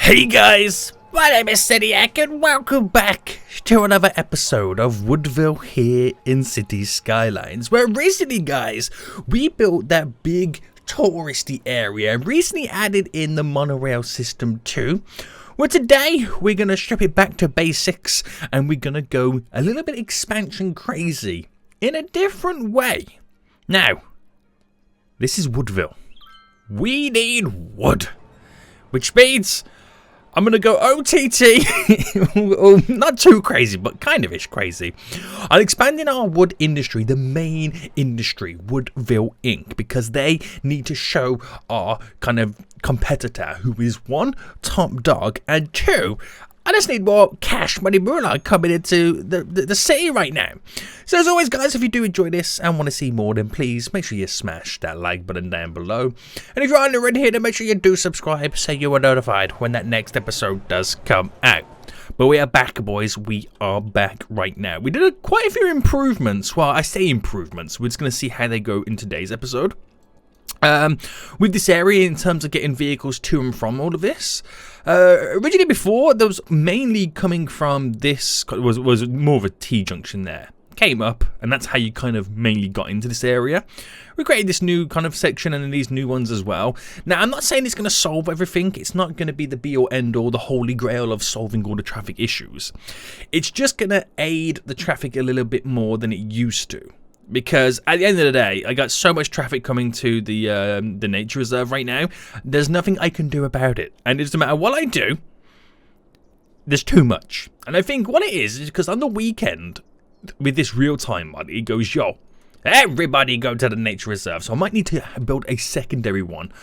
Hey guys, my name is Seniac and welcome back to another episode of Woodville here in City Skylines, where recently guys, we built that big touristy area and recently added in the monorail system too. Well, today we're going to strip it back to basics and we're going to go a little bit expansion crazy in a different way. Now, this is Woodville. We need wood, which means I'm going to go OTT, well, not too crazy, but kind of ish crazy. I'm expanding our wood industry, the main industry, Woodville Inc., because they need to show our kind of competitor, who is one, top dog, and two, I just need more cash money moolah coming into the city right now. So as always guys, if you do enjoy this and want to see more, then please make sure you smash that like button down below. And if you're already here, then make sure you do subscribe so you are notified when that next episode does come out. But we are back, boys. We are back right now. We did quite a few improvements. Well, I say improvements. We're just going to see how they go in today's episode. With this area in terms of getting vehicles to and from all of this. Originally before, there was mainly coming from this, was more of a T-junction there. Came up, and that's how you kind of mainly got into this area. We created this new kind of section and then these new ones as well. Now, I'm not saying it's going to solve everything. It's not going to be the be-all, end-all, the holy grail of solving all the traffic issues. It's just going to aid the traffic a little bit more than it used to. Because at the end of the day, I got so much traffic coming to the nature reserve right now. There's nothing I can do about it, and it doesn't matter what I do. There's too much, and I think what it is because on the weekend with this real-time mod, it goes, yo, everybody go to the nature reserve. So I might need to build a secondary one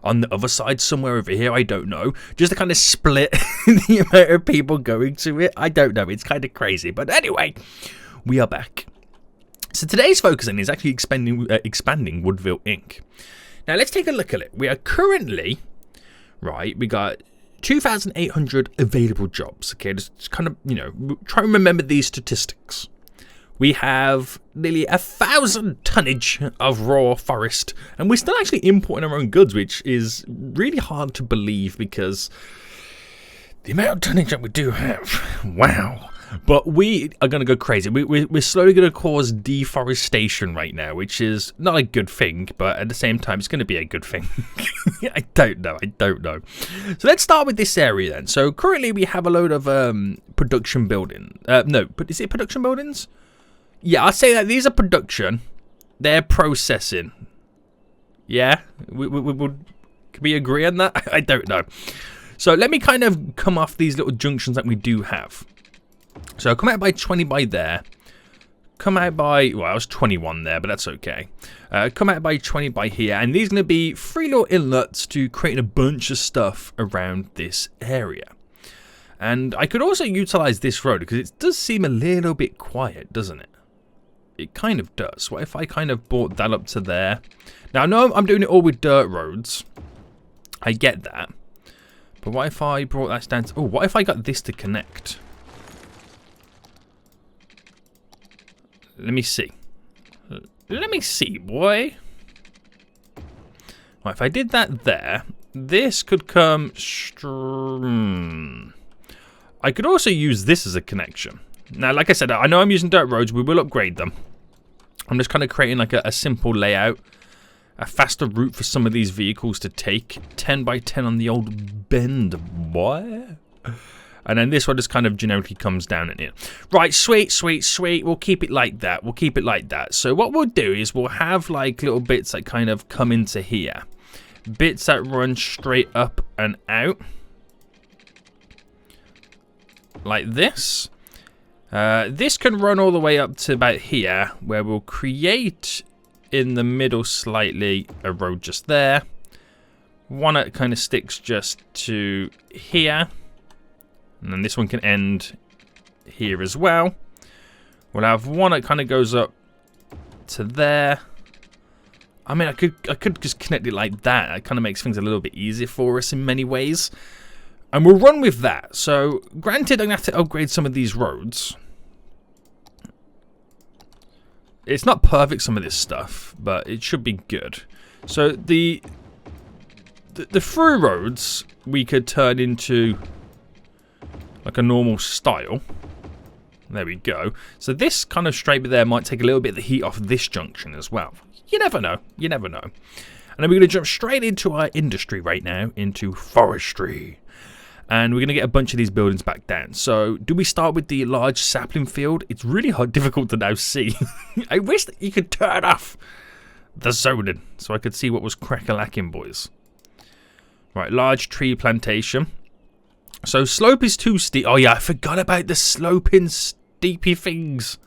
on the other side somewhere over here. I don't know, just to kind of split the amount of people going to it. I don't know. It's kind of crazy, but anyway, we are back. So today's focusing is actually expanding Woodville Inc. Now let's take a look at it. We are currently, right, we got 2,800 available jobs. Okay, just kind of, you know, try and remember these statistics. We have nearly 1,000 tonnage of raw forest, and we're still actually importing our own goods, which is really hard to believe because the amount of tonnage that we do have, wow. But we are going to go crazy. We're slowly going to cause deforestation right now, which is not a good thing, but at the same time, it's going to be a good thing. I don't know. So let's start with this area then. So currently we have a load of production building. No, but is it production buildings? Yeah, I'll say that these are production. They're processing. Yeah? Can we agree on that? I don't know. So let me kind of come off these little junctions that we do have. So come out by 20 by there. Come out by, well, I was 21 there, but that's okay. Come out by 20 by here. And these are going to be 3 little inlets to create a bunch of stuff around this area. And I could also utilize this road because it does seem a little bit quiet, doesn't it? It kind of does. What if I kind of brought that up to there? Now, I know I'm doing it all with dirt roads. I get that. But what if I brought that down to, oh, what if I got this to connect? Let me see. Let me see, boy. Well, if I did that there, this could come... I could also use this as a connection. Now, like I said, I know I'm using dirt roads. We will upgrade them. I'm just kind of creating like a simple layout. A faster route for some of these vehicles to take. 10 by 10 on the old bend, boy. And then this one just kind of generically comes down in here. Right, sweet. We'll keep it like that. So what we'll do is we'll have like little bits that kind of come into here. Bits that run straight up and out. Like this. This can run all the way up to about here, where we'll create in the middle slightly a road just there. One that kind of sticks just to here. And then this one can end here as well. We'll have one that kind of goes up to there. I mean, I could just connect it like that. It kind of makes things a little bit easier for us in many ways. And we'll run with that. So, granted, I'm going to have to upgrade some of these roads. It's not perfect, some of this stuff, but it should be good. So, the through roads we could turn into like a normal style. There we go. So this kind of straight bit there might take a little bit of the heat off this junction as well. You never know. You never know. And then we're going to jump straight into our industry right now, into forestry. And we're going to get a bunch of these buildings back down. So do we start with the large sapling field? It's really difficult to now see. I wish that you could turn off the zoning so I could see what was crack-a-lacking, boys. Right, large tree plantation. So slope is too steep. Oh yeah, I forgot about the sloping steepy things.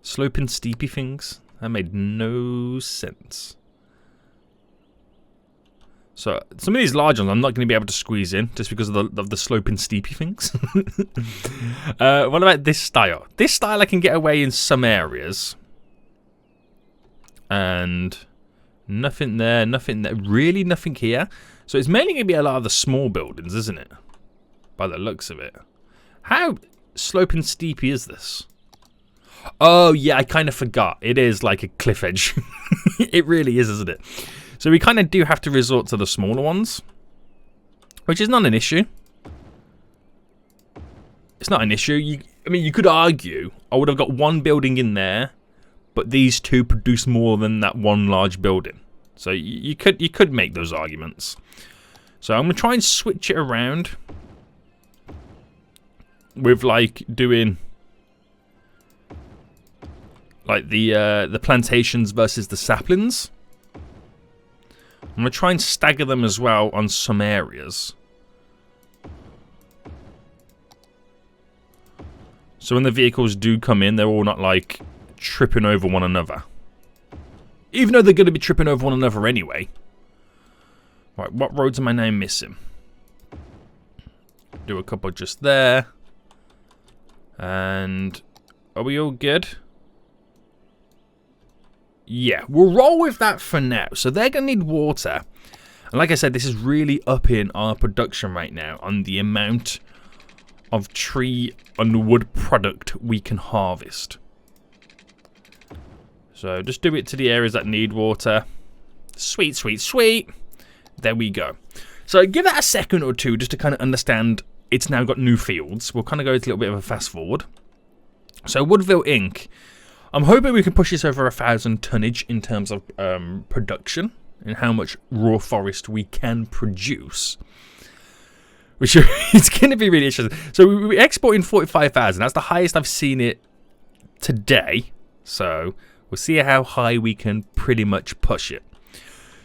Sloping steepy things? That made no sense. So some of these large ones I'm not going to be able to squeeze in just because of the sloping steepy things. What about this style? This style I can get away in some areas. And nothing there, nothing there. Really nothing here. So it's mainly going to be a lot of the small buildings, isn't it? By the looks of it. How sloping steepy is this? Oh yeah, I kind of forgot. It is like a cliff edge. It really is, isn't it? So we kind of do have to resort to the smaller ones, which is not an issue. It's not an issue. I mean, you could argue I would have got one building in there, but these two produce more than that one large building. So you could make those arguments. So I'm gonna try and switch it around with like doing like the plantations versus the saplings. I'm going to try and stagger them as well on some areas. So when the vehicles do come in, they're all not like tripping over one another. Even though they're going to be tripping over one another anyway. Right, what roads am I now missing? Do a couple just there. And are we all good? Yeah, we'll roll with that for now. So they're going to need water. And like I said, this is really upping our production right now on the amount of tree and wood product we can harvest. So just do it to the areas that need water. Sweet, sweet, sweet. There we go. So give that a second or two just to kind of understand it's now got new fields. We'll kind of go to a little bit of a fast forward. So Woodville Inc. I'm hoping we can push this over 1,000 tonnage in terms of production and how much raw forest we can produce. Which is going to be really interesting. So we're exporting 45,000. That's the highest I've seen it today. So we'll see how high we can pretty much push it.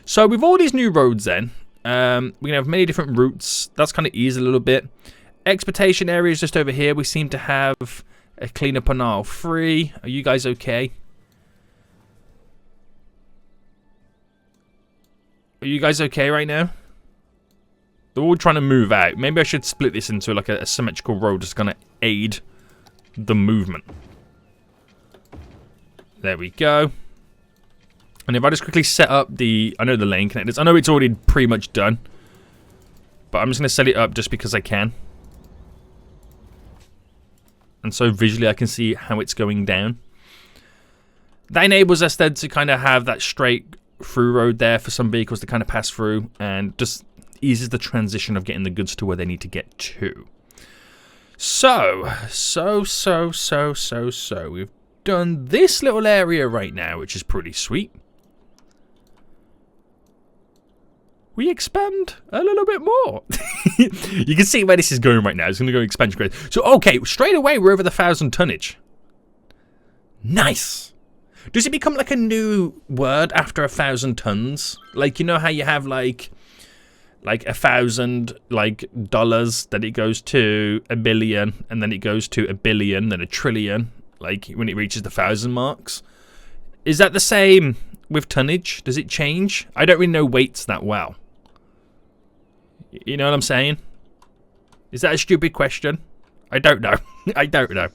So with all these new roads then, we're going to have many different routes. That's kind of easy a little bit. Exportation areas just over here. We seem to have a cleanup on aisle 3. Are you guys okay? Are you guys okay right now? They're all trying to move out. Maybe I should split this into like a symmetrical road just to kind of aid the movement. There we go. And if I just quickly set up the... I know the lane connectors. I know it's already pretty much done. But I'm just going to set it up just because I can. And so visually I can see how it's going down. That enables us then to kind of have that straight through road there for some vehicles to kind of pass through. And just eases the transition of getting the goods to where they need to get to. So. We've done this little area right now, which is pretty sweet. We expand a little bit more. You can see where this is going right now. It's going to go expansion grade. So, okay, straight away, we're over the 1,000 tonnage. Nice. Does it become like a new word after 1,000 tons? Like, you know how you have like 1,000 like dollars, then it goes to a billion, and then it goes to a billion, then a trillion, like when it reaches the 1,000 marks? Is that the same with tonnage? Does it change? I don't really know weights that well. You know what I'm saying? Is that a stupid question? I don't know. I don't know.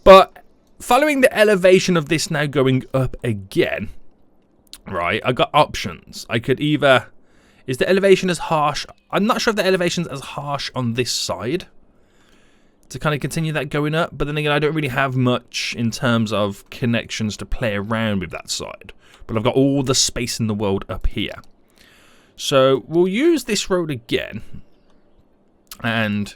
But following the elevation of this now going up again, right, I got options. I could either... Is the elevation as harsh? I'm not sure if the elevation's as harsh on this side to kind of continue that going up. But then again, I don't really have much in terms of connections to play around with that side. But I've got all the space in the world up here. So we'll use this road again, and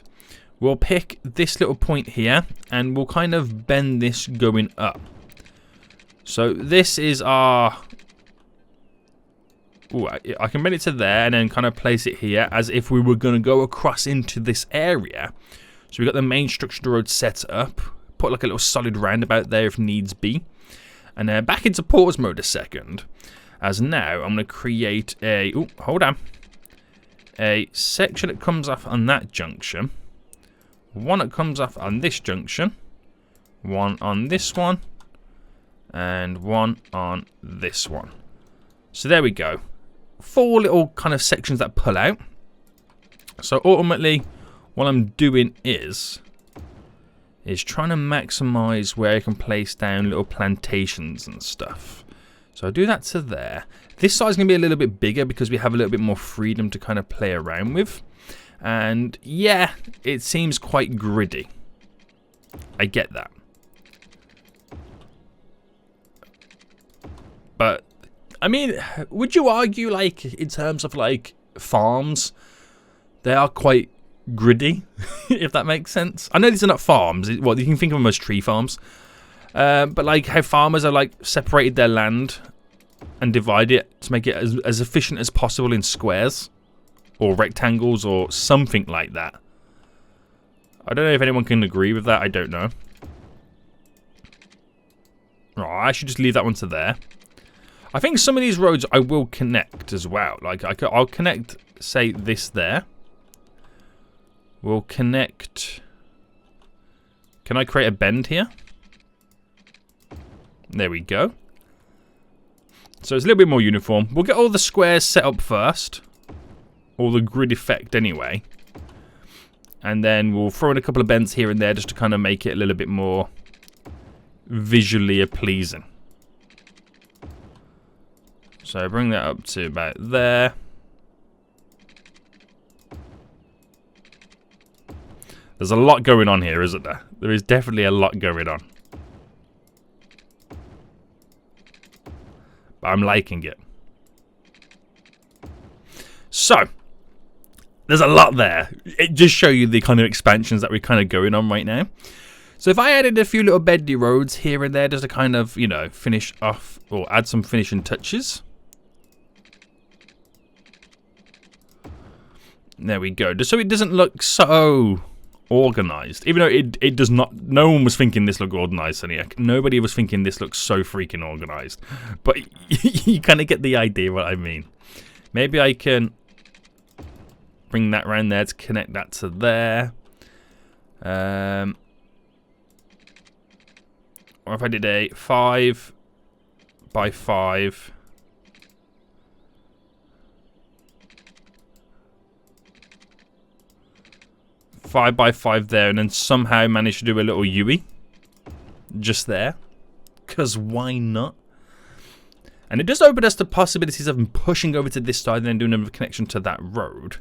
we'll pick this little point here, and we'll kind of bend this going up. So this is our... Ooh, I can bend it to there and then kind of place it here as if we were going to go across into this area. So we've got the main structure of the road set up. Put like a little solid roundabout there if needs be. And then back into pause mode a second. As now I'm going to create a... Ooh, hold on. A section that comes off on that junction. One that comes off on this junction. One on this one. And one on this one. So there we go. 4 little kind of sections that pull out. So ultimately, what I'm doing is trying to maximize where I can place down little plantations and stuff. So I do that to there. This side's going to be a little bit bigger because we have a little bit more freedom to kind of play around with. And yeah, it seems quite gritty. I get that. But I mean, would you argue, like, in terms of, like, farms, they are quite gritty, if that makes sense? I know these are not farms. Well, you can think of them as tree farms. But, like, how farmers are, like, separated their land and divide it to make it as efficient as possible in squares or rectangles or something like that. I don't know if anyone can agree with that. I don't know. Right, I should just leave that one to there. I think some of these roads I will connect as well. Like, I'll connect, say, this there. We'll connect... Can I create a bend here? There we go. So it's a little bit more uniform. We'll get all the squares set up first. All the grid effect anyway. And then we'll throw in a couple of bends here and there just to kind of make it a little bit more visually pleasing. So bring that up to about there. There's a lot going on here, isn't there? There is definitely a lot going on. But I'm liking it. So, there's a lot there. It just shows you the kind of expansions that we're kind of going on right now. So if I added a few little bendy roads here and there just to kind of, you know, finish off or add some finishing touches. There we go. Just so it doesn't look so organized. Even though it does not. No one was thinking this looked organized, Soniac. Nobody was thinking this looks so freaking organized. But you kind of get the idea what I mean. Maybe I can bring that around there to connect that to there. Or if I did a 5 by 5. 5 by 5 there, and then somehow manage to do a little U-ey just there, because why not? And it does open us to possibilities of pushing over to this side and then doing a connection to that road.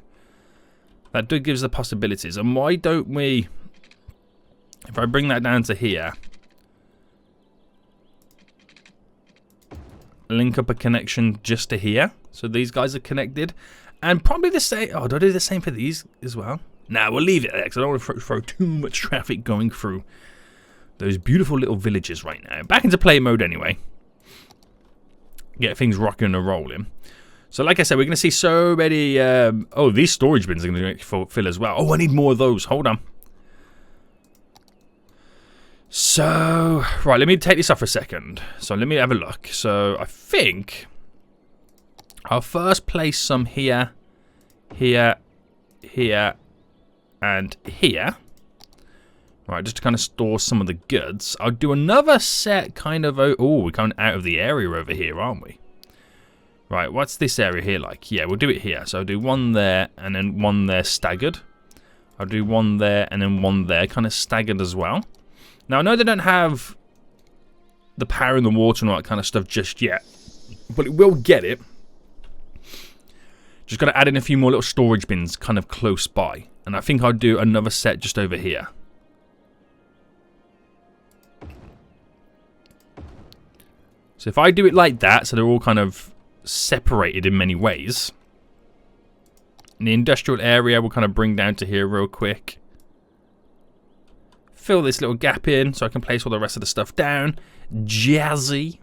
That does give us the possibilities. And why don't we, if I bring that down to here, link up a connection just to here, so these guys are connected, and probably the same. Oh, do I do the same for these as well? Nah, we'll leave it there because I don't want to throw too much traffic going through those beautiful little villages right now. Back into play mode anyway. Get things rocking and rolling. So like I said, we're going to see so many... oh, these storage bins are going to fill as well. Oh, I need more of those. Hold on. So, right, let me take this off for a second. So let me have a look. So I think I'll first place some here, here, here, and here. Right, just to kind of store some of the goods. I'll do another set kind of... Oh, we're coming out of the area over here, aren't we? Right, what's this area here like? Yeah, we'll do it here. So I'll do one there and then one there staggered. I'll do one there and then one there kind of staggered as well. Now, I know they don't have the power and the water and all that kind of stuff just yet. But it will get it. Just got to add in a few more little storage bins kind of close by. And I think I'll do another set just over here. So if I do it like that, so they're all kind of separated in many ways, And the industrial area we'll kind of bring down to here real quick. Fill this little gap in so I can place all the rest of the stuff down. Jazzy.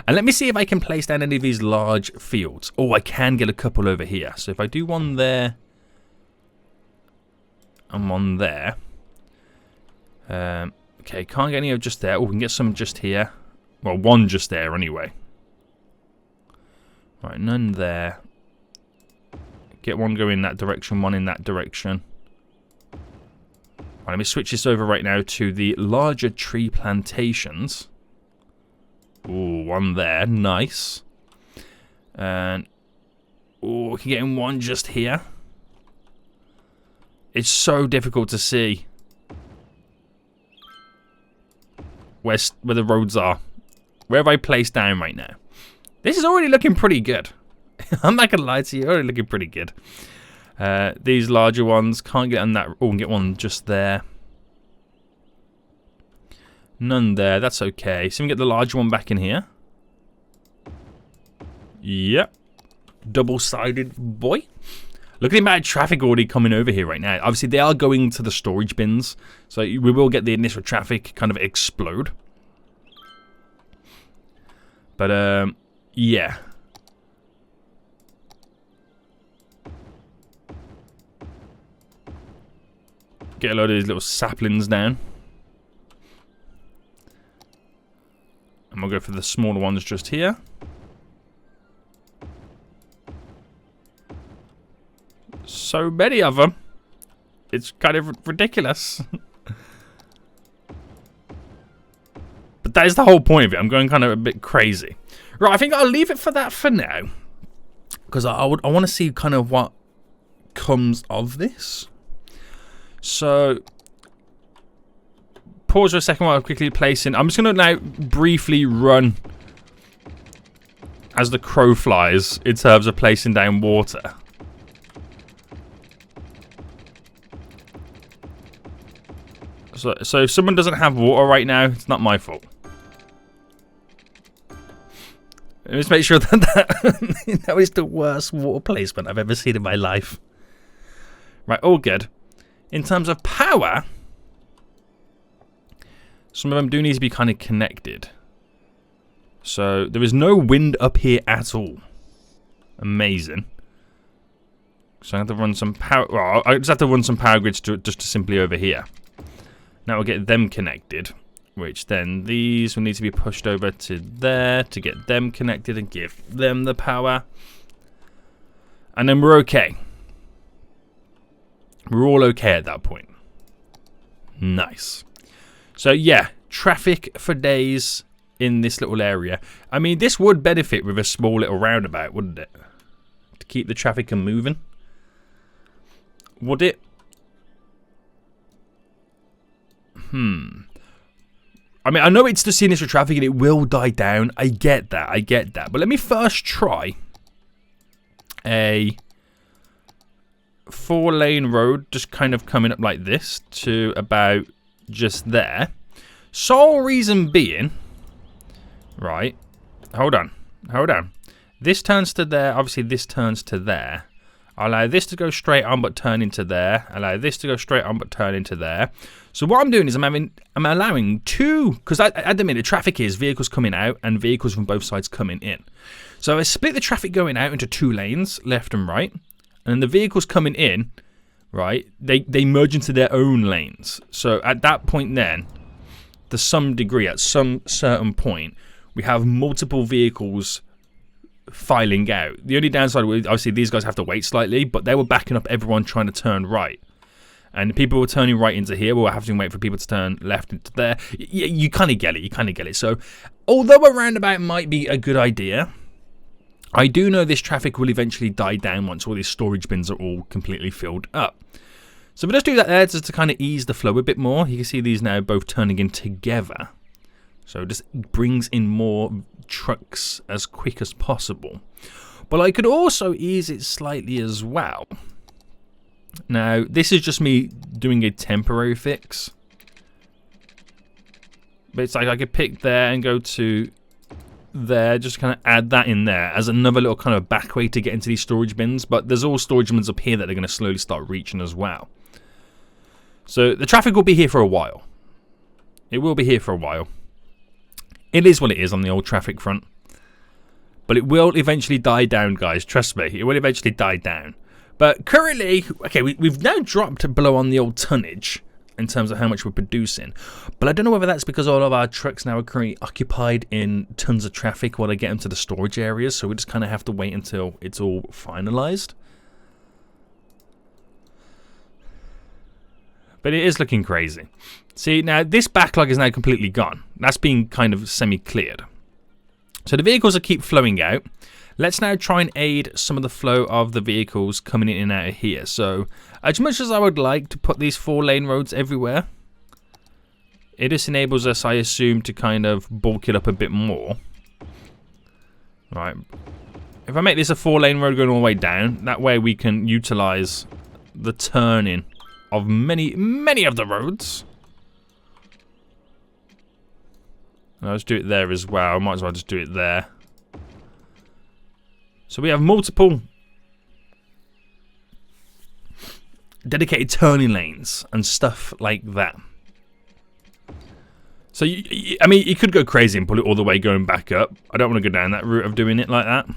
And let me see if I can place down any of these large fields. Oh, I can get a couple over here. So if I do one there and one there. Okay, can't get any of just there. Oh, we can get some just here. Well, one just there anyway. Right, none there. Get one going in that direction, one in that direction. Right, let me switch this over right now to the larger tree plantations. Ooh, one there. Nice. And ooh, we can get in one just here. It's so difficult to see where the roads are. Where have I placed down right now? This is already looking pretty good. I'm not going to lie to you. Already looking pretty good. These larger ones. Can't get on that. Oh, we can get one just there. None there. That's okay. So we can get the larger one back in here. Yep. Double-sided boy. Look at the amount of traffic already coming over here right now. Obviously, they are going to the storage bins. So we will get the initial traffic kind of explode. But, yeah. Get a load of these little saplings down. And we'll go for the smaller ones just here. So many of them. It's kind of ridiculous. But that is the whole point of it. I'm going kind of a bit crazy. Right, I think I'll leave it for that for now. Because I want to see kind of what comes of this. So, pause for a second while I'm quickly placing. I'm just going to now briefly run as the crow flies in terms of placing down water. So if someone doesn't have water right now, it's not my fault. Let's make sure that that is the worst water placement I've ever seen in my life. Right, all good. In terms of power, some of them do need to be kind of connected. So there is no wind up here at all. Amazing. So I have to run some power. Well, I just have to run some power grids just to simply over here. Now we'll get them connected, which then these will need to be pushed over to there to get them connected and give them the power. And then we're okay. We're all okay at that point. Nice. So yeah, traffic for days in this little area. I mean, this would benefit with a small little roundabout, wouldn't it? To keep the traffic moving. Would it? I mean, I know it's the initial traffic and it will die down. I get that. But let me first try a 4-lane road just kind of coming up like this to about just there. Sole reason being, right, hold on. This turns to there, obviously this turns to there. I allow this to go straight on but turn into there. Allow this to go straight on but turn into there. So what I'm doing is I'm allowing two, because at the minute traffic is vehicles coming out and vehicles from both sides coming in. So I split the traffic going out into 2 lanes, left and right. And then the vehicles coming in, right, they merge into their own lanes. So at that point then, to some degree, at some certain point, we have multiple vehicles filing out. The only downside was obviously these guys have to wait slightly, but they were backing up everyone trying to turn right. And people were turning right into here. We were having to wait for people to turn left into there. You kind of get it. So although a roundabout might be a good idea, I do know this traffic will eventually die down once all these storage bins are all completely filled up. So we'll just do that there just to kind of ease the flow a bit more. You can see these now both turning in together. So it just brings in more trucks as quick as possible. But I could also ease it slightly as well. Now, this is just me doing a temporary fix. But it's like I could pick there and go to there, just kind of add that in there as another little kind of back way to get into these storage bins. But there's all storage bins up here that they're going to slowly start reaching as well. So the traffic will be here for a while. It will be here for a while. It is what it is on the old traffic front. But it will eventually die down, guys. Trust me, it will eventually die down. But currently, okay, we've now dropped below on the old tonnage in terms of how much we're producing. But I don't know whether that's because all of our trucks now are currently occupied in tons of traffic while they get into the storage areas. So we just kind of have to wait until it's all finalized. But it is looking crazy. See, now this backlog is now completely gone. That's been kind of semi-cleared. So the vehicles will keep flowing out. Let's now try and aid some of the flow of the vehicles coming in and out of here. So, as much as I would like to put these 4-lane roads everywhere, it just enables us, I assume, to kind of bulk it up a bit more. Right. If I make this a 4-lane road going all the way down, that way we can utilize the turning of many of the roads. I'll just do it there as well. I might as well just do it there. So we have multiple dedicated turning lanes and stuff like that. So, I mean, you could go crazy and pull it all the way going back up. I don't want to go down that route of doing it like that.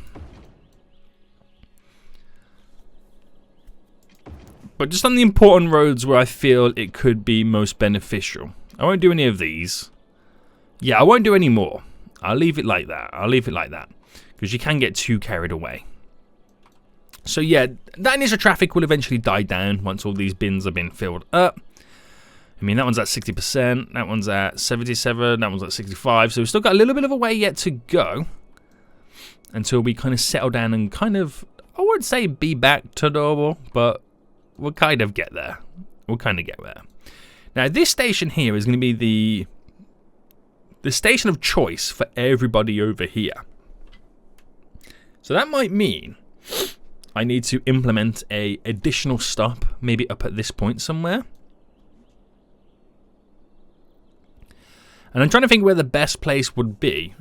But just on the important roads where I feel it could be most beneficial. I won't do any of these. Yeah, I won't do any more. I'll leave it like that. I'll leave it like that. Because you can get too carried away. So yeah, that initial traffic will eventually die down once all these bins have been filled up. I mean, that one's at 60%, that one's at 77, that one's at 65. So we've still got a little bit of a way yet to go until we kind of settle down and kind of, I wouldn't say be back to normal, but we'll kind of get there. We'll kind of get there. Now, this station here is going to be the station of choice for everybody over here. So that might mean I need to implement a additional stop, maybe up at this point somewhere. And I'm trying to think where the best place would be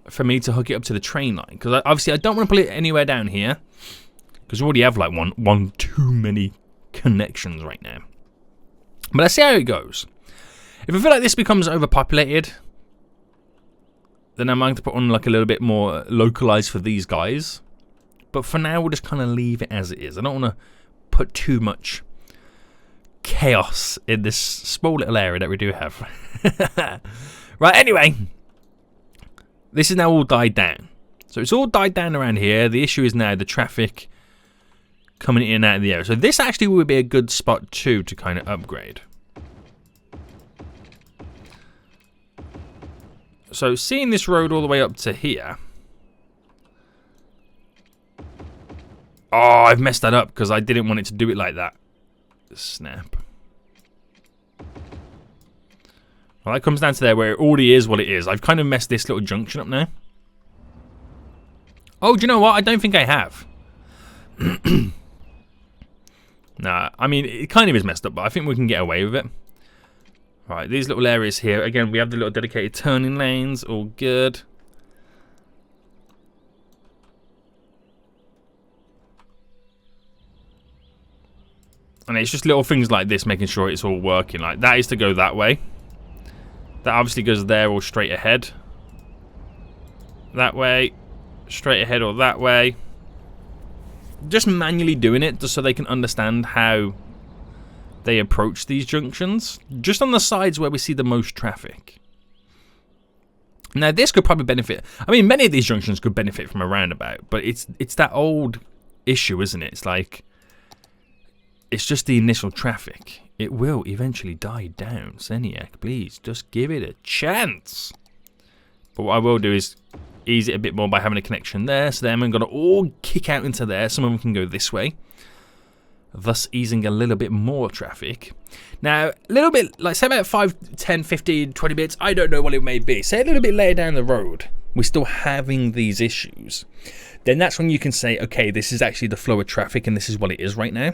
for me to hook it up to the train line. Because obviously I don't want to put it anywhere down here. Because we already have like one too many connections right now. But let's see how it goes. If I feel like this becomes overpopulated, then I'm going to put on like a little bit more localized for these guys. But for now, we'll just kind of leave it as it is. I don't want to put too much chaos in this small little area that we do have. Right, anyway. This is now all died down. So it's all died down around here. The issue is now the traffic coming in and out of the area. So this actually would be a good spot too to kind of upgrade. So seeing this road all the way up to here. Oh, I've messed that up because I didn't want it to do it like that. Snap. Well, that comes down to there where it already is what it is. I've kind of messed this little junction up now. Oh, do you know what? I don't think I have. Nah, I mean, it kind of is messed up, but I think we can get away with it. Right, these little areas here. Again, we have the little dedicated turning lanes. All good. And it's just little things like this, making sure it's all working. Like, that is to go that way. That obviously goes there or straight ahead. That way. Straight ahead or that way. Just manually doing it just so they can understand how they approach these junctions. Just on the sides where we see the most traffic. Now, this could probably benefit. I mean, many of these junctions could benefit from a roundabout. But it's that old issue, isn't it? It's like, it's just the initial traffic. It will eventually die down. Seniac, please, just give it a chance. But what I will do is ease it a bit more by having a connection there. So then I'm going to all kick out into there. Some of them can go this way. Thus easing a little bit more traffic. Now, a little bit, like say about 5, 10, 15, 20 minutes. I don't know what it may be. Say a little bit later down the road. We're still having these issues. Then that's when you can say, okay, this is actually the flow of traffic and this is what it is right now.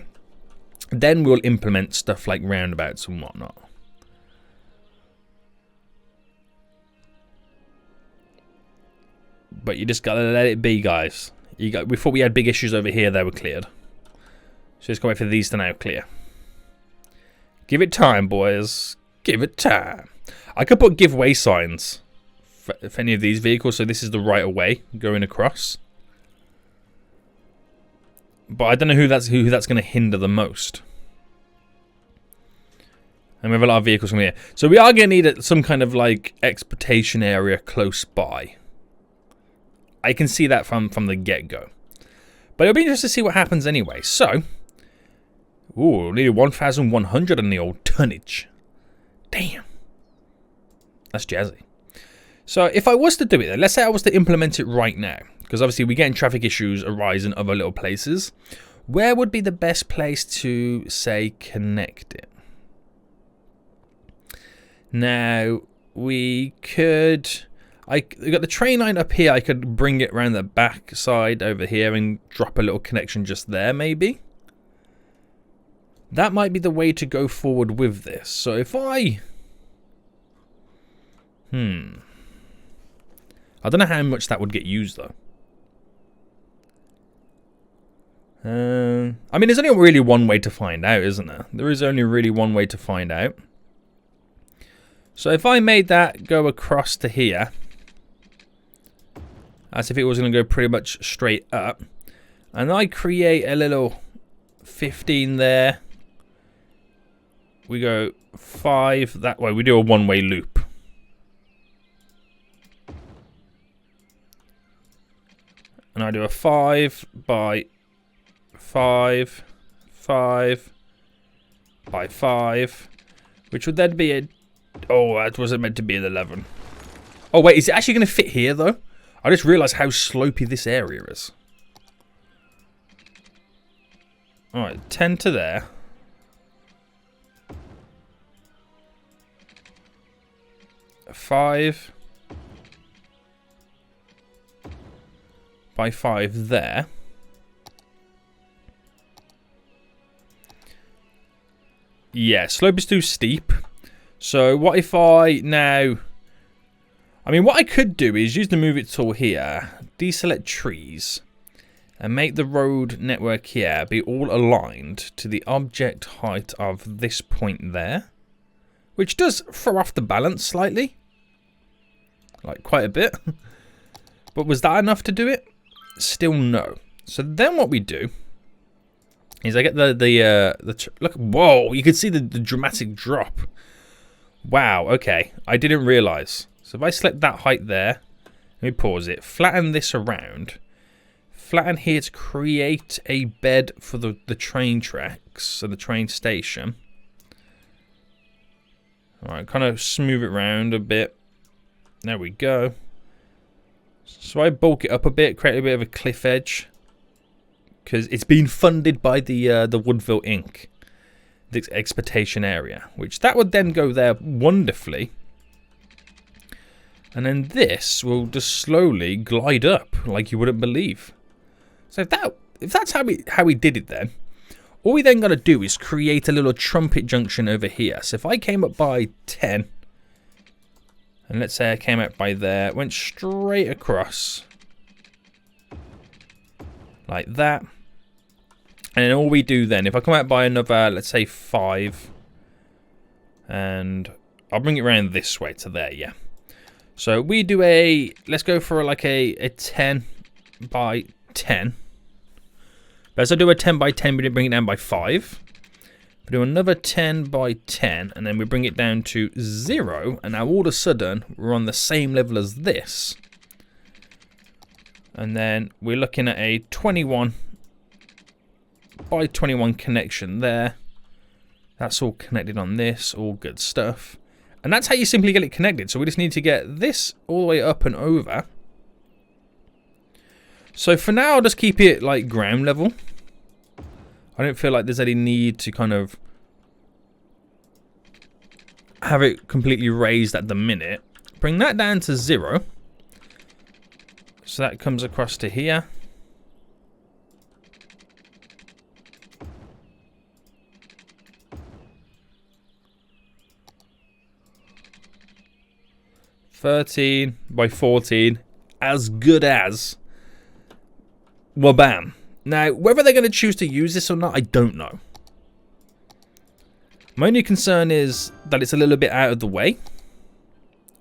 Then we'll implement stuff like roundabouts and whatnot. But you just gotta let it be, guys. We thought we had big issues over here. They were cleared. So just gotta wait for these to now clear. Give it time, boys. Give it time. I could put giveaway signs for any of these vehicles. So this is the right of way going across. But I don't know who that's going to hinder the most. And we have a lot of vehicles from here. So we are going to need some kind of like exportation area close by. I can see that from the get-go. But it'll be interesting to see what happens anyway. So, ooh, nearly 1,100 on the old tonnage. Damn. That's jazzy. So if I was to do it, let's say I was to implement it right now. Because obviously we're getting traffic issues arise in other little places. Where would be the best place to, say, connect it? Now, we could... I got the train line up here. I could bring it around the back side over here and drop a little connection just there, maybe. That might be the way to go forward with this. So if I... I don't know how much that would get used, though. I mean, there's only really one way to find out, isn't there? There is only really one way to find out. So if I made that go across to here, as if it was going to go pretty much straight up, and I create a little 15 there, we go 5 that way, we do a one-way loop. And I do a 5 by 5, 5 by 5, which would then be a... Oh, that wasn't meant to be an 11. Oh, wait, is it actually going to fit here, though? I just realised how slopey this area is. Alright, 10 to there. A 5 by 5 there. Yeah, slope is too steep. So what if I now... I mean, what I could do is use the move it tool here, deselect trees, and make the road network here be all aligned to the object height of this point there. Which does throw off the balance slightly. Like, quite a bit. But was that enough to do it? Still no. So then what we do is I get look, whoa, you can see the dramatic drop. Wow, okay, I didn't realize. So if I select that height there, let me pause it, flatten this around, flatten here to create a bed for the train tracks and the train station. Alright, kind of smooth it around a bit. There we go. So I bulk it up a bit, create a bit of a cliff edge. Because it's been funded by the Woodville Inc. The exportation area. Which that would then go there wonderfully. And then this will just slowly glide up like you wouldn't believe. So if that's how we did it then, all we then got to do is create a little trumpet junction over here. So if I came up by 10, and let's say I came out by there, went straight across like that. And then all we do then, if I come out by another, let's say 5, and I'll bring it around this way to there, yeah. So we do let's go for like a 10 by 10. But as I do a 10 by 10, we didn't bring it down by 5. We do another 10 by 10, and then we bring it down to 0. And now all of a sudden, we're on the same level as this. And then we're looking at a 21 by 21 connection there. That's all connected on this, all good stuff. And that's how you simply get it connected. So we just need to get this all the way up and over. So for now, I'll just keep it like ground level. I don't feel like there's any need to kind of have it completely raised at the minute. Bring that down to 0. So that comes across to here. $13 by 14. as good as Wabam. Now, whether they're going to choose to use this or not, I don't know. My only concern is that it's a little bit out of the way.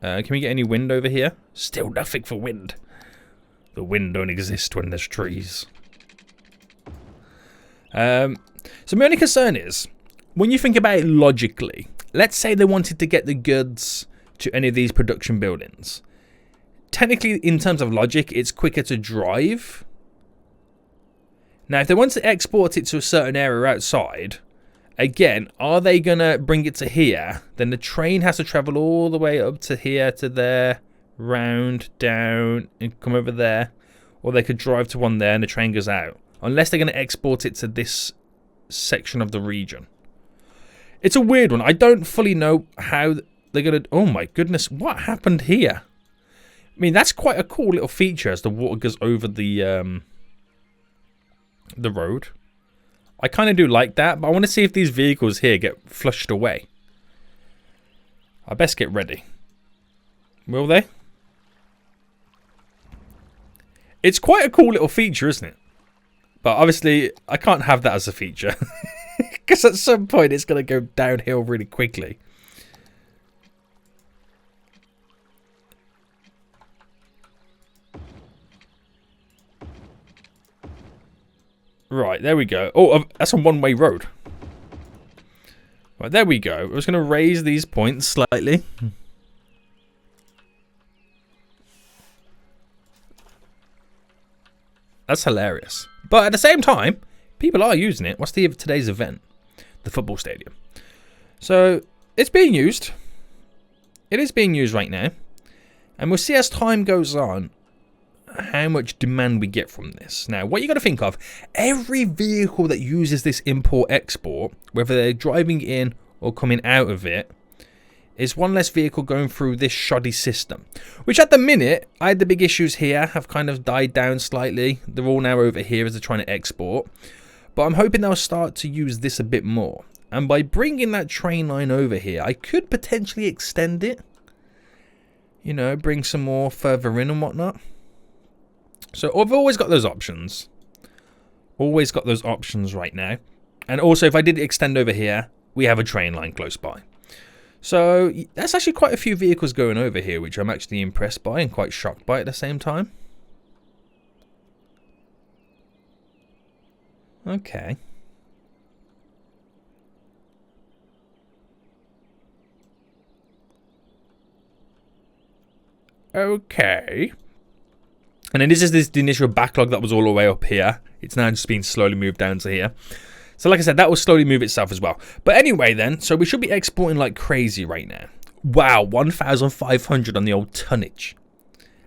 Can we get any wind over here? Still nothing for wind. The wind don't exist when there's trees. So my only concern is, when you think about it logically, let's say they wanted to get the goods to any of these production buildings. Technically, in terms of logic, it's quicker to drive. Now, if they want to export it to a certain area outside, again, are they going to bring it to here? Then the train has to travel all the way up to here, to there, round, down, and come over there. Or they could drive to one there and the train goes out. Unless they're going to export it to this section of the region. It's a weird one. I don't fully know how they're going to... Oh my goodness, what happened here? I mean, that's quite a cool little feature as the water goes over the road. I kind of do like that, but I want to see if these vehicles here get flushed away. I best get ready. Will they? It's quite a cool little feature, isn't it? But obviously, I can't have that as a feature. Because at some point, it's going to go downhill really quickly. Right, there we go. Oh, that's a one-way road. Right, there we go. I was going to raise these points slightly. That's hilarious. But at the same time, people are using it. What's today's event? The football stadium. So, it's being used. It is being used right now. And we'll see as time goes on how much demand we get from this. Now, what you got to think of, every vehicle that uses this import-export, whether they're driving in or coming out of it, is one less vehicle going through this shoddy system. Which at the minute, I had the big issues here, have kind of died down slightly. They're all now over here as they're trying to export. But I'm hoping they'll start to use this a bit more. And by bringing that train line over here, I could potentially extend it. You know, bring some more further in and whatnot. So I've always got those options. Always got those options right now. And also, if I did extend over here, we have a train line close by. So that's actually quite a few vehicles going over here, which I'm actually impressed by and quite shocked by at the same time. Okay. Okay. And then this is the initial backlog that was all the way up here. It's now just being slowly moved down to here. So like I said, that will slowly move itself as well. But anyway then, so we should be exporting like crazy right now. Wow, 1,500 on the old tonnage.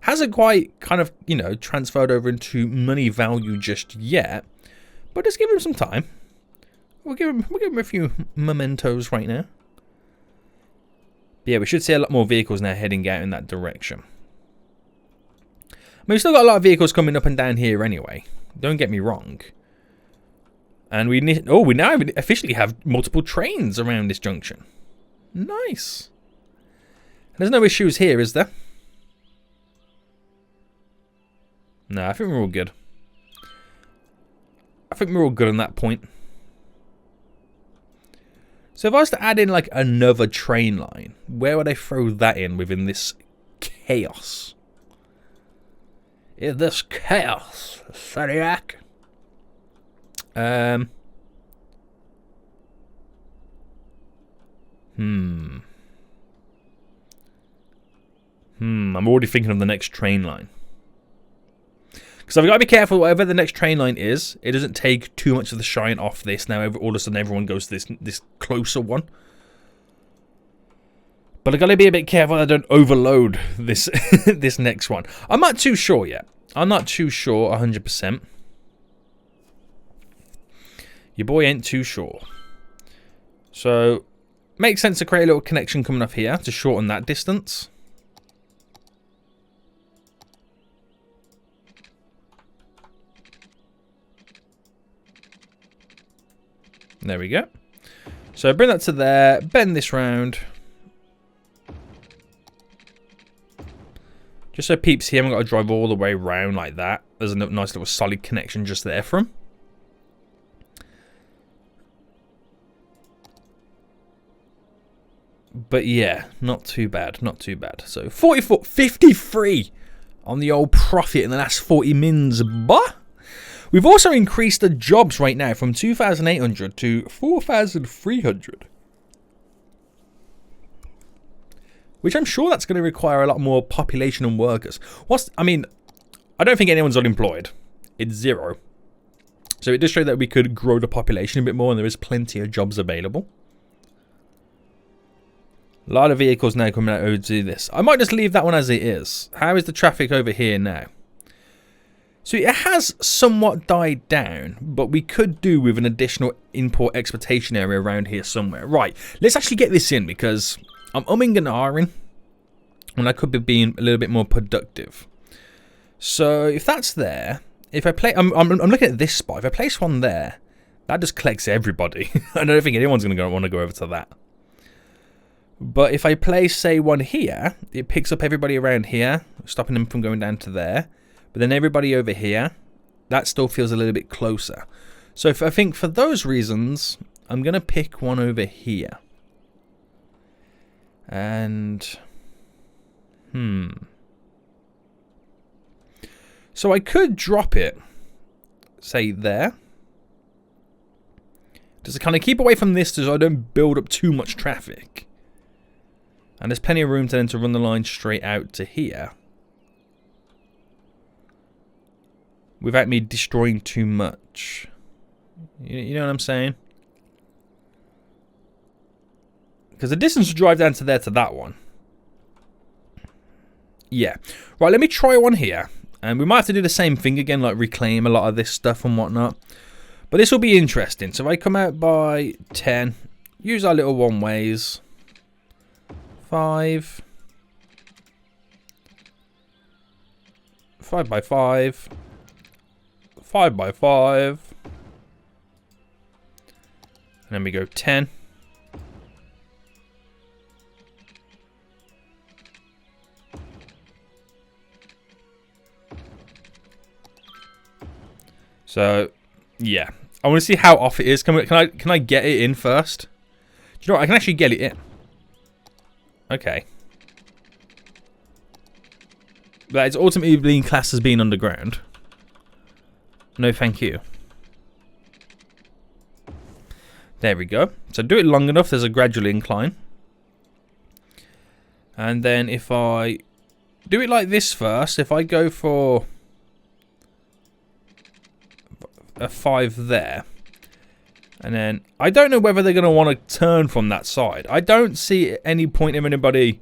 Hasn't quite kind of, you know, transferred over into money value just yet. But just give him some time. We'll give him a few mementos right now. But yeah, we should see a lot more vehicles now heading out in that direction. I mean, we've still got a lot of vehicles coming up and down here anyway. Don't get me wrong. And we now officially have multiple trains around this junction. Nice. There's no issues here, is there? No, I think we're all good. I think we're all good on that point. So if I was to add in like another train line, where would I throw that in within this chaos? In this chaos, Sariak. I'm already thinking of the next train line. Because I've got to be careful, whatever the next train line is, it doesn't take too much of the shine off this. Now all of a sudden everyone goes to this closer one. But I've got to be a bit careful that I don't overload this this next one. I'm not too sure yet. I'm not too sure 100%. Your boy ain't too sure. So, makes sense to create a little connection coming up here to shorten that distance. There we go. So bring that to there, bend this round. Just so peeps here, I haven't got to drive all the way around like that. There's a nice little solid connection just there for them. But yeah, not too bad, not too bad. So 53 on the old profit in the last 40 mins, bah. We've also increased the jobs right now from 2,800 to 4,300. Which I'm sure that's going to require a lot more population and workers. I mean, I don't think anyone's unemployed. It's 0. So it does show that we could grow the population a bit more and there is plenty of jobs available. A lot of vehicles now coming out over to this. I might just leave that one as it is. How is the traffic over here now? So it has somewhat died down, but we could do with an additional import exportation area around here somewhere. Right, let's actually get this in because I'm umming and ahhing and I could be being a little bit more productive. So if that's there, if I play, I'm looking at this spot. If I place one there, that just collects everybody. I don't think anyone's going to want to go over to that. But if I place, say, one here, it picks up everybody around here, stopping them from going down to there. But then everybody over here, that still feels a little bit closer. So I think for those reasons, I'm going to pick one over here. And, so I could drop it, say, there. Just to kind of keep away from this so I don't build up too much traffic. And there's plenty of room then to run the line straight out to here. Without me destroying too much. You know what I'm saying? Because the distance to drive down to there to that one. Yeah. Right, let me try one here. And we might have to do the same thing again, like reclaim a lot of this stuff and whatnot. But this will be interesting. So if I come out by 10, use our little one ways. 5 by 5, 5 by 5, and then we go 10. So yeah, I want to see how off it is. Can I get it in first? Do you know what? I can actually get it in. Okay. That is ultimately being classed as being underground. No thank you. There we go. So do it long enough, there's a gradual incline. And then if I do it like this first, if I go for a 5 there. And then, I don't know whether they're going to want to turn from that side. I don't see any point in anybody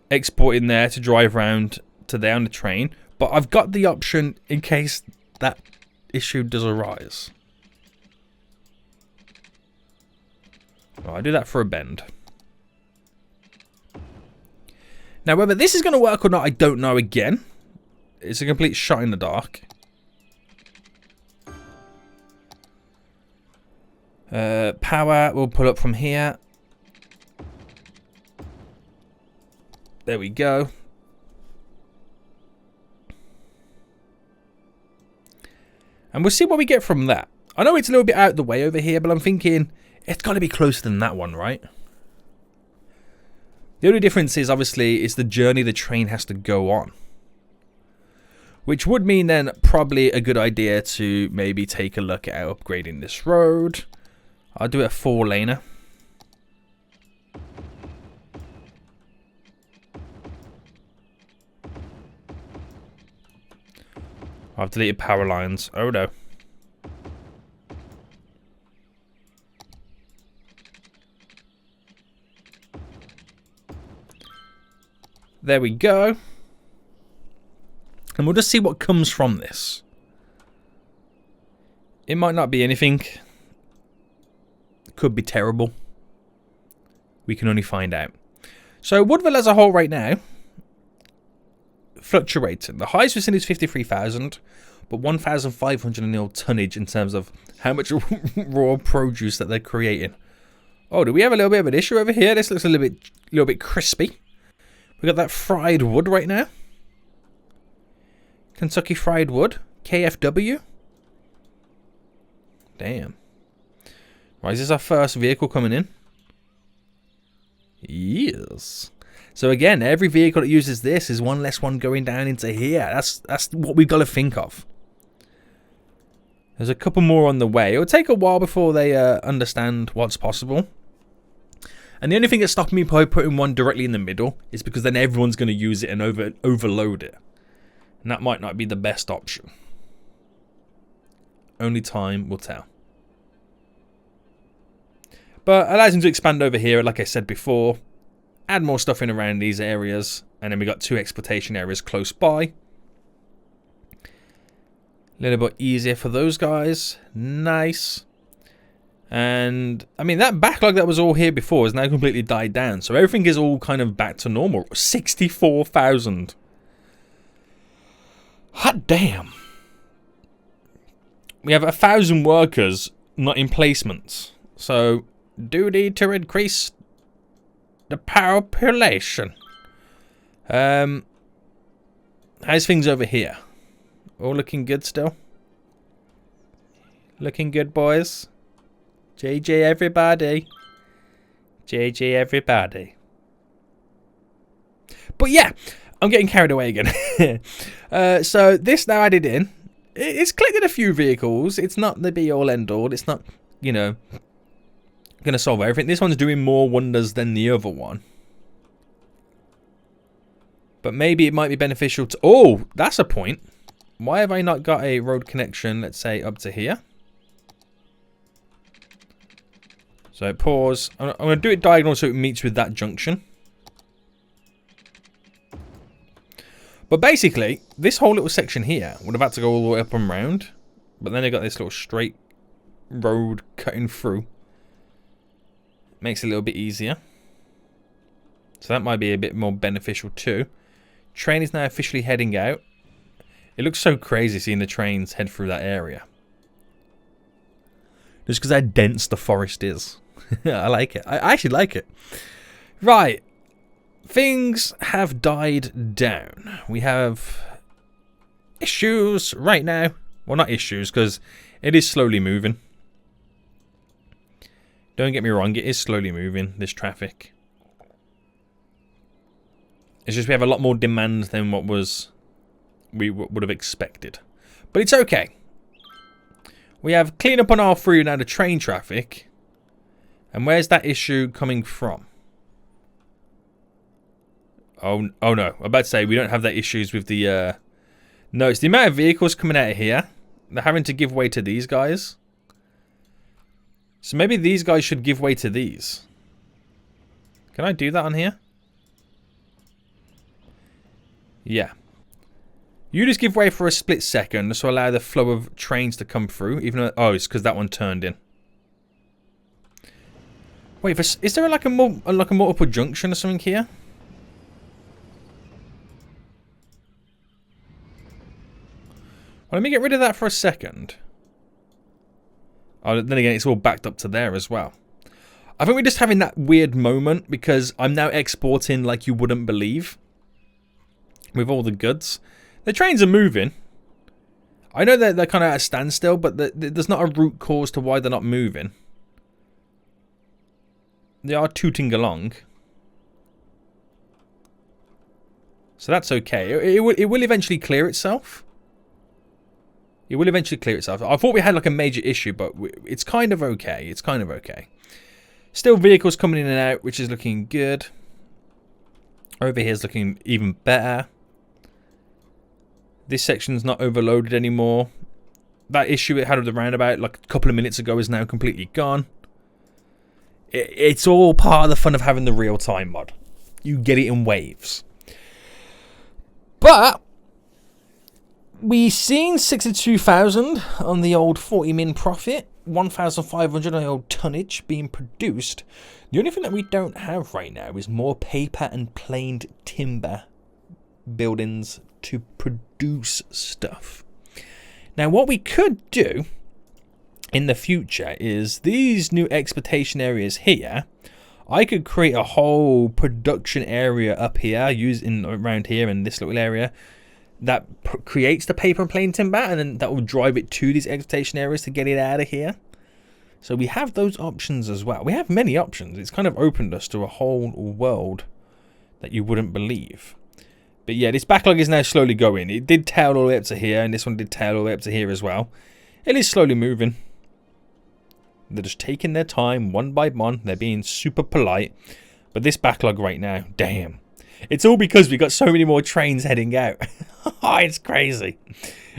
exporting there to drive around to there on the train. But I've got the option in case that issue does arise. Well, I do that for a bend. Now, whether this is going to work or not, I don't know again. It's a complete shot in the dark. Power will pull up from here. There we go. And we'll see what we get from that. I know it's a little bit out of the way over here, but I'm thinking it's got to be closer than that one, right? The only difference is obviously it's the journey the train has to go on. Which would mean then probably a good idea to maybe take a look at upgrading this road. I'll do a 4-laner. I've deleted power lines. Oh no. There we go. And we'll just see what comes from this. It might not be anything. Could be terrible. We can only find out. So Woodville as a whole right now, fluctuating. The highest we've seen is 53,000, but 1,500 in the old tonnage in terms of how much raw produce that they're creating. Oh, do we have a little bit of an issue over here? This looks a little bit crispy. We got that fried wood right now. Kentucky Fried Wood. KFW. Damn. Right, is this our first vehicle coming in? Yes. So again, every vehicle that uses this is one less one going down into here. That's what we've got to think of. There's a couple more on the way. It'll take a while before they understand what's possible. And the only thing that's stopping me by putting one directly in the middle is because then everyone's going to use it and overload it. And that might not be the best option. Only time will tell. But it allows them to expand over here, like I said before. Add more stuff in around these areas. And then we got 2 exploitation areas close by. A little bit easier for those guys. Nice. And, I mean, that backlog that was all here before has now completely died down. So everything is all kind of back to normal. 64,000. Hot damn. We have 1,000 workers not in placements. So, do need to increase the population. How's things over here? All looking good still? Looking good, boys? JJ everybody. JJ everybody. But yeah, I'm getting carried away again. So this now added in. It's collected a few vehicles. It's not the be all end all. It's not, you know, going to solve everything. This one's doing more wonders than the other one. But maybe it might be beneficial to... Oh, that's a point. Why have I not got a road connection, let's say, up to here? So pause. I'm going to do it diagonal so it meets with that junction. But basically, this whole little section here would have had to go all the way up and round. But then they got this little straight road cutting through. Makes it a little bit easier. So that might be a bit more beneficial too. Train is now officially heading out. It looks so crazy seeing the trains head through that area. Just because how dense the forest is. I like it. I actually like it. Right. Things have died down. We have issues right now. Well, not issues, because it is slowly moving. Don't get me wrong, it is slowly moving, this traffic. It's just we have a lot more demand than what we would have expected. But it's okay. We have clean up on R3 now, the train traffic. And where's that issue coming from? Oh no. I'm about to say we don't have that issues with the... No, it's the amount of vehicles coming out of here. They're having to give way to these guys. So maybe these guys should give way to these. Can I do that on here? Yeah. You just give way for a split second to allow the flow of trains to come through. Even though, oh, it's because that one turned in. Wait, is there like a multiple junction or something here? Well, let me get rid of that for a second. Oh, then again, it's all backed up to there as well. I think we're just having that weird moment because I'm now exporting like you wouldn't believe. With all the goods. The trains are moving. I know they're kind of at a standstill, but there's not a root cause to why they're not moving. They are tooting along. So that's okay. It will eventually clear itself. It will eventually clear itself. I thought we had like a major issue, but it's kind of okay. It's kind of okay. Still vehicles coming in and out, which is looking good. Over here is looking even better. This section's not overloaded anymore. That issue it had with the roundabout like a couple of minutes ago is now completely gone. It's all part of the fun of having the real-time mod. You get it in waves. But we seen 62,000 on the old 40 min profit, 1,500 on the old tonnage being produced. The only thing that we don't have right now is more paper and planed timber buildings to produce stuff. Now what we could do in the future is these new exploitation areas here, I could create a whole production area up here, using around here in this little area, that creates the paper and plane timber, and then that will drive it to these exportation areas to get it out of here. So we have those options as well. We have many options. It's kind of opened us to a whole world that you wouldn't believe. But yeah, this backlog is now slowly going. It did tail all the way up to here, and this one did tail all the way up to here as well. It is slowly moving. They're just taking their time one by one. They're being super polite. But this backlog right now, damn. It's all because we got so many more trains heading out. It's crazy.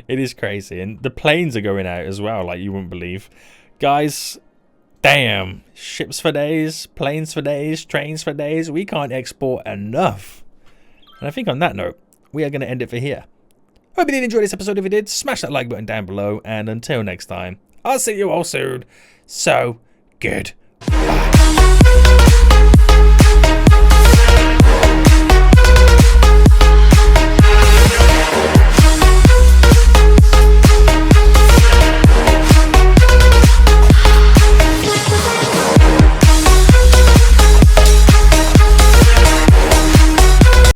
It is crazy. And the planes are going out as well, like you wouldn't believe. Guys, damn. Ships for days, planes for days, trains for days. We can't export enough. And I think on that note, we are going to end it for here. Hope you did enjoy this episode. If you did, smash that like button down below. And until next time, I'll see you all soon. So good.